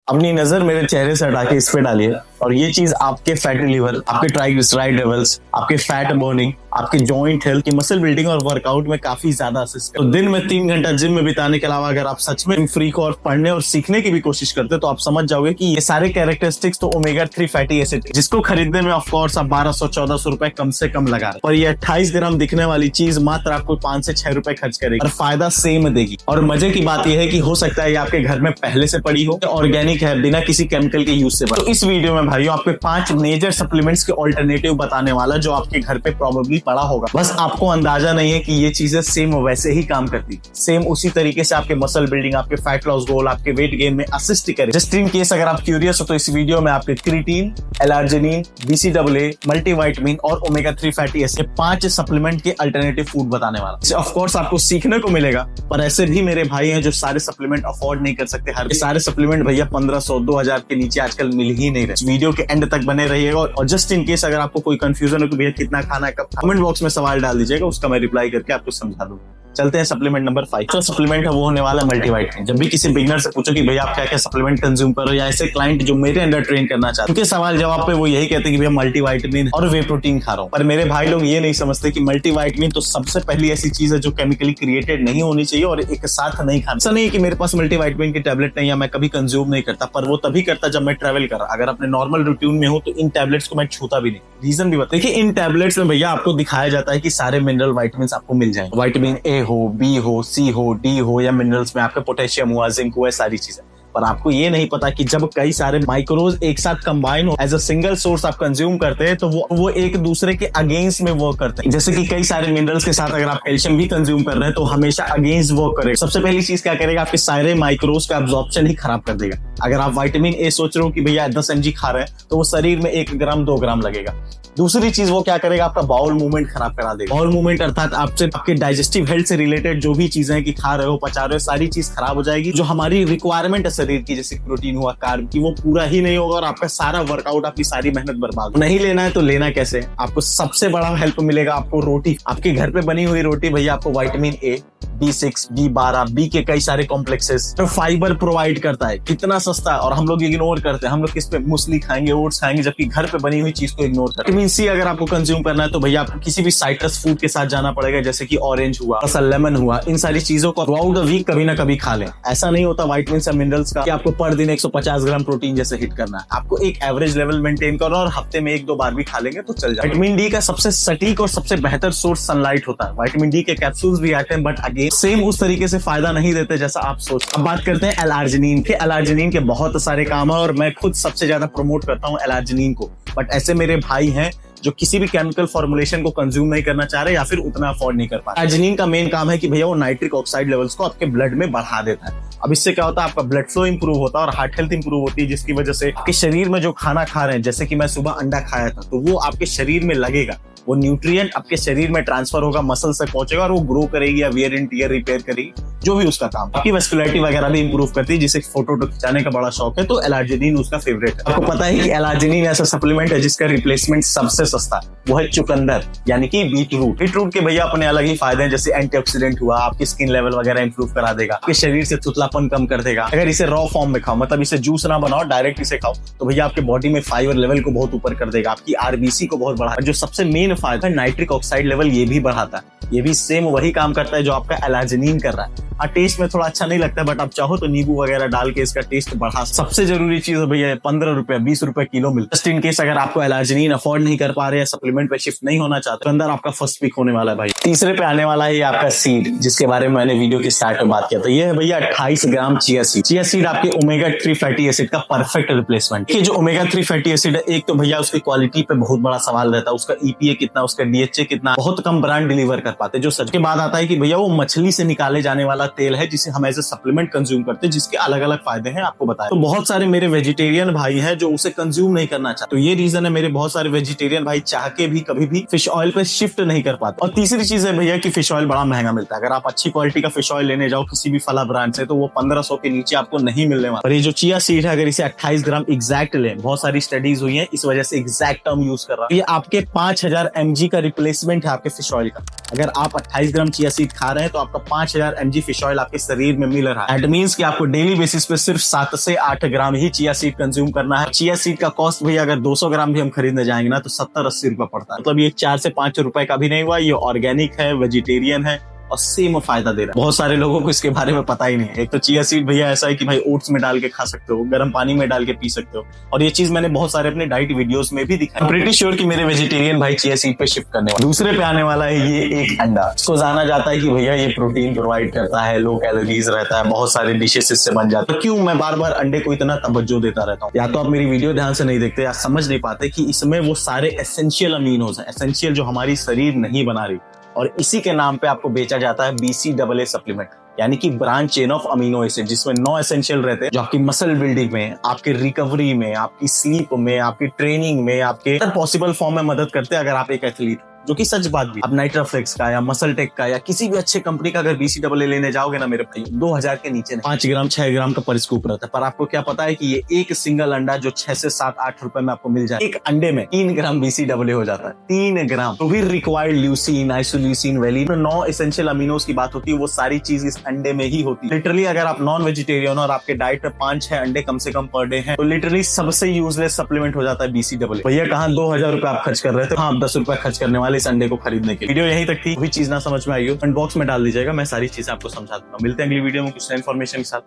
अपनी नजर मेरे चेहरे से हटा के इस पे डालिए और ये चीज आपके फैटी लिवर, आपके ट्राइग्लिसराइड लेवल्स, आपके फैट बर्निंग, आपके जॉइंट हेल्थ की मसल बिल्डिंग और वर्कआउट में काफी ज्यादा असिस्ट करते। तो दिन में 3 घंटा जिम में बिताने के अलावा अगर आप सच में फ्री को और पढ़ने और सीखने की भी कोशिश करते तो आप समझ जाओगे कि ये सारे कैरेक्टरिस्टिक्स तो ओमेगा 3 फैटी एसिड जिसको खरीदने में ऑफ कोर्स आप 1200-1400 रुपए कम से कम लगा रहे, और ये 28 ग्राम दिखने वाली चीज मात्र आपको 5 से 6 रुपए खर्च करेगी और फायदा सेम देगी। और मजे की बात यह है कि हो सकता है ये आपके घर में पहले से पड़ी हो, ऑर्गेनिक है, बिना किसी केमिकल के यूज से। तो इस वीडियो में भाइयों आपके 5 मेजर सप्लीमेंट्स के ऑल्टरनेटिव बताने वाला जो आपके घर पे प्रॉब्ली पड़ा होगा, बस आपको अंदाजा नहीं है कि ये चीजें सेम वैसे ही काम करती, सेम उसी तरीके से आपके मसल बिल्डिंग, आपके फैट लॉस गोल, आपके वेट गेन में असिस्ट करे। जस्ट इन केस अगर आप क्यूरियस हो तो इस वीडियो में आपके क्रिएटिन, एलार्जिनिन, BCAA, मल्टीविटामिन और ओमेगा 3 फैटी एसिड 5 सप्लीमेंट के अल्टरनेटिव फूड बताने वाला। ऑफ कोर्स आपको सीखने को मिलेगा, पर ऐसे भी मेरे भाई हैं जो सारे सप्लीमेंट अफोर्ड नहीं कर सकते। हर सारे सप्लीमेंट भैया 1500-2000 के नीचे आजकल मिल ही नहीं रहे। वीडियो के एंड तक बने रहिएगा और जस्ट इन केस अगर आपको कोई कंफ्यूजन हो कि भैया कितना खाना है, कब, कमेंट बॉक्स में सवाल डाल दीजिएगा, उसका मैं रिप्लाई करके आपको समझा दूंगा। चलते हैं सप्लीमेंट नंबर 5। तो सप्लीमेंट है वो होने वाला मल्टीविटामिन। जब भी किसी बिगिनर से पूछो कि भैया आप क्या क्या सप्लीमेंट कंज्यूम करो, या ऐसे क्लाइंट जो मेरे अंडर ट्रेन करना चाहते हैं, उनके सवाल जवाब पे वो यही कहते हैं कि भैया मल्टीविटामिन और वे प्रोटीन खा रहा हूं। पर मेरे भाई लोग ये नहीं समझते कि मल्टीविटामिन तो सबसे पहली ऐसी चीज है जो केमिकली क्रिएटेड नहीं होनी चाहिए और एक साथ नहीं खाना। ऐसा नहीं है कि मेरे पास मल्टीविटामिन की टैबलेट नहीं है, मैं कभी कंज्यूम नहीं करता, पर वो तभी करता जब मैं ट्रेवल कर रहा। अगर अपने नॉर्मल रूटीन में हो तो इन टैबलेट्स को मैं छूता भी नहीं। रीजन भी बता, देखिए इन टैबलेट्स में भैया आपको दिखाया जाता है कि सारे मिनरल विटामिन आपको मिल जाएंगे। विटामिन ए हो, बी हो, सी हो, डी हो, या मिनरल्स में आपके पोटेशियम हुआ, जिंक हुआ, सारी चीजें। पर आपको ये नहीं पता कि जब कई सारे माइक्रोज एक साथ कंबाइन हो एज अ सिंगल सोर्स आप कंज्यूम करते हैं तो वो एक दूसरे के अगेंस्ट में वर्क करते हैं। जैसे कि कई सारे मिनरल्स के साथ अगर आप कैल्शियम भी कंज्यूम कर रहे हैं तो हमेशा अगेंस्ट वर्क करेगा। सबसे पहली चीज क्या करेगा, आपके सारे माइक्रोज का एब्जॉर्प्शन ही खराब कर देगा। अगर आप विटामिन ए सोच रहे हो कि भैया 10 mg खा रहे हैं तो वो शरीर में 1 ग्राम 2 ग्राम लगेगा। दूसरी चीज वो क्या करेगा, आपका बाउल मूवमेंट खराब करा देगा। बाउल मूवमेंट अर्थात आपके डाइजेस्टिव हेल्थ से रिलेटेड जो भी चीजें कि खा रहे हो, पचा रहे हो, सारी चीज खराब हो जाएगी। जो हमारी रिक्वायरमेंट है शरीर की, जैसे प्रोटीन हुआ, कार्ब की, वो पूरा ही नहीं होगा और आपका सारा वर्कआउट, आपकी सारी मेहनत बर्बाद। नहीं लेना है तो लेना कैसे? आपको सबसे बड़ा हेल्प मिलेगा आपको रोटी, आपके घर पे बनी हुई रोटी। भैया आपको vitamin A, B6, B12, B के कई सारे कॉम्प्लेक्सेस, तो फाइबर प्रोवाइड करता है। कितना सस्ता है और हम लोग इग्नोर करते हैं। हम लोग किस पे मूसली खाएंगे, ओट्स खाएंगे, जबकि घर पे बनी हुई चीज को इग्नोर करते हैं। विटामिन सी अगर आपको कंज्यूम करना है तो भैया आपको किसी भी साइट्रस फूड के साथ जाना पड़ेगा, जैसे कि ऑरेंज हुआ, लेमन हुआ। इन सारी चीजों को थ्रू आउट द वीक कभी ना कभी खा लें। ऐसा नहीं होता विटामिन या मिनरल्स का कि आपको पर दिन 150 ग्राम प्रोटीन जैसे हिट करना है। आपको एक एवरेज लेवल मेंटेन करना और हफ्ते में 1-2 बार भी खा लेंगे तो चल जाए। विटामिन डी का सबसे सटीक और सबसे बेहतर सोर्स सनलाइट होता है। विटामिन डी के कैप्सूल्स भी आते हैं, बट अगेन सेम उस तरीके से फायदा नहीं देते जैसा आप सोच। अब बात करते हैं एलार्जिनिन के। एलार्जिनिन के बहुत सारे काम है और मैं खुद सबसे ज्यादा प्रमोट करता हूँ एलार्जिनिन को। बट ऐसे मेरे भाई हैं जो किसी भी केमिकल फॉर्मुलेशन को कंज्यूम नहीं करना चाह रहे या फिर उतना अफोर्ड नहीं कर पा रहे। एलार्जिनिन का मेन काम है कि भैया वो नाइट्रिक ऑक्साइड लेवल्स को आपके ब्लड में बढ़ा देता है। अब इससे क्या होता है, आपका ब्लड फ्लो इंप्रूव होता है और हार्ट हेल्थ इंप्रूव होती है, जिसकी वजह से आपके शरीर में जो खाना खा रहे हैं, जैसे कि मैं सुबह अंडा खाया था, तो वो आपके शरीर में लगेगा, वो न्यूट्रिएंट आपके शरीर में ट्रांसफर होगा, मसल से पहुंचेगा और वो ग्रो करेगी या वियर एंड टियर रिपेयर करेगी, जो भी उसका काम। आपकी वेस्कुलरिटी वगैरह भी इंप्रूव करती है, जिसे फोटो खिंचाने का बड़ा शौक है तो एलार्जिनिन उसका फेवरेट है। आपको पता है कि एलार्जिनिन ऐसा सप्लीमेंट है जिसका रिप्लेसमेंट सबसे सस्ता है, वो है चुकंदर यानी कि बीटरूट। बीटरूट के भैया अपने अलग ही फायदे हैं, जैसे एंटीऑक्सीडेंट हुआ, आपकी स्किन लेवल वगैरह इंप्रूव करा देगा, आपके शरीर से थुतलापन कम कर देगा। अगर इसे रॉ फॉर्म में खाओ, मतलब इसे जूस ना बनाओ, डायरेक्ट इसे खाओ, तो भैया आपके बॉडी में फाइबर लेवल को बहुत ऊपर कर देगा, आपकी आरबीसी को बहुत बढ़ा। जो सबसे मेन फायदा है, नाइट्रिक ऑक्साइड लेवल ये भी बढ़ाता है। ये भी सेम वही काम करता है जो आपका एलार्जिनिन कर रहा है। टेस्ट में थोड़ा अच्छा नहीं लगता है, बट आप चाहो तो नींबू वगैरह डाल के इसका टेस्ट बढ़ा। सबसे जरूरी चीज है भैया 15 रुपए 20 रुपए किलो मिलता है। जस्ट इन केस अगर आपको एलार्जिनिन अफोर्ड नहीं कर पा रहे, सप्लीमेंट पे शिफ्ट नहीं होना चाहते, तो अंदर आपका फर्स्ट पिक होने वाला है भाई। तीसरे पे आने वाला है आपका सीड, जिसके बारे में मैंने वीडियो के स्टार्ट में बात किया था। ये है भैया 28 ग्राम चिया सीड। चिया सीड आपके ओमेगा 3 फैटी एसिड का परफेक्ट रिप्लेसमेंट। ये जो ओमेगा 3 फैटी एसिड है, एक तो भैया उसकी क्वालिटी पे बहुत बड़ा सवाल रहता है, उसका EPA कितना, उसका DHA कितना, बहुत कम ब्रांड डिलीवर कर पाते। जो सच के बाद आता है कि भैया वो मछली से निकाले जाने वाला तेल है, जिसे हम एज ए सप्लीमेंट कंज्यूम करते हैं, जिसके अलग अलग फायदे हैं आपको बताया। तो बहुत सारे मेरे वेजिटेरियन भाई हैं जो उसे कंज्यूम नहीं करना चाहते, तो ये रीजन है मेरे बहुत सारे वेजिटेरियन भाई चाह के भी कभी भी फिश ऑयल पे शिफ्ट नहीं कर पाते। और तीसरी चीज है भैया कि फिश ऑयल बड़ा महंगा मिलता है। अगर आप अच्छी क्वालिटी का फिश ऑयल लेने जाओ किसी भी फला ब्रांड से, तो वो 1500 के नीचे आपको नहीं मिलने वाला। और ये जो चिया सीड है, अगर इसे 28 ग्राम एग्जैक्ट लें, बहुत सारी स्टडीज हुई है, इस वजह से एग्जैक्ट टर्म यूज कर रहा है, ये आपके 5000 mg का रिप्लेसमेंट है आपके फिश ऑयल का। अगर आप 28 ग्राम चिया सीड खा रहे हैं तो आपका 5000 mg फिश फिश ऑयल आपके शरीर में मिल रहा है। दैट मींस कि आपको डेली बेसिस पे सिर्फ 7 से 8 ग्राम ही चिया सीड कंज्यूम करना है। चिया सीड का कॉस्ट भैया अगर 200 ग्राम भी हम खरीदने जाएंगे ना तो 70-80 रुपए पड़ता है। मतलब ये 4 से 5 रुपए का भी नहीं हुआ, ये ऑर्गेनिक है, वेजिटेरियन है और सेम फायदा दे रहा है। बहुत सारे लोगों को इसके बारे में पता ही नहीं है। एक तो चिया सीड भैया ऐसा है कि भाई ओट्स में डाल के खा सकते हो, गर्म पानी में डाल के पी सकते हो, और ये चीज मैंने बहुत सारे अपने डाइट वीडियोस में भी दिखाई। प्रीटी श्योर कि मेरे वेजिटेरियन भाई चिया सीड पे शिफ्ट करने वाले। दूसरे पे आने वाला है ये एक अंडा। इसको जाना जाता है कि भैया ये प्रोटीन प्रोवाइड करता है, लो कैलोरीज रहता है, बहुत सारे डिशेस इससे बन जाते हैं। क्यों मैं बार बार अंडे को इतना तवज्जो देता रहता हूँ? या तो आप मेरी वीडियो ध्यान से नहीं देखते या समझ नहीं पाते कि इसमें वो सारे एसेंशियल अमीनोज हैं, एसेंशियल जो हमारी शरीर नहीं बना रही, और इसी के नाम पे आपको बेचा जाता है BCAA सप्लीमेंट, यानी कि branch chain of amino acid, जिसमें 9 एसेंशियल रहते हैं जो आपकी मसल बिल्डिंग में, आपके रिकवरी में, आपकी स्लीप में, आपकी ट्रेनिंग में, आपके पॉसिबल फॉर्म में मदद करते हैं अगर आप एक एथलीट, जो कि सच बात भी। अब नाइट्राफ्लेक्स का या मसल टेक का या किसी भी अच्छे कंपनी का अगर BCAA लेने जाओगे ना मेरे भाई, 2000 के नीचे 5 ग्राम 6 ग्राम का पर स्कूप रहता है। पर आपको क्या पता है कि ये एक सिंगल अंडा जो 6 से 7-8 रुपए में आपको मिल जाए, एक अंडे में 3 ग्राम BCAA हो जाता है। 3 ग्राम। तो भी required leucine, isoleucine, valine, 9 essential aminos की बात होती है, वो सारी चीज इस अंडे में ही होती है। लिटरली अगर आप नॉन वेजिटेरियन और आपके डाइट में 5-6 अंडे कम से कम पर डे हैं, तो लिटरली सबसे यूजलेस सप्लीमेंट हो जाता है BCAA। भैया कहाँ 2000 रुपए आप खर्च कर रहे थे, हाँ आप 10 रुपए खर्च करने वाले इस अंडे को खरीदने। वीडियो यहीं तक थी। कोई चीज ना समझ में आई हो कमेंट बॉक्स में डाल दीजिएगा, मैं सारी चीजें आपको समझा दूंगा। मिलते हैं अगली वीडियो में कुछ नई इन्फॉर्मेशन के साथ।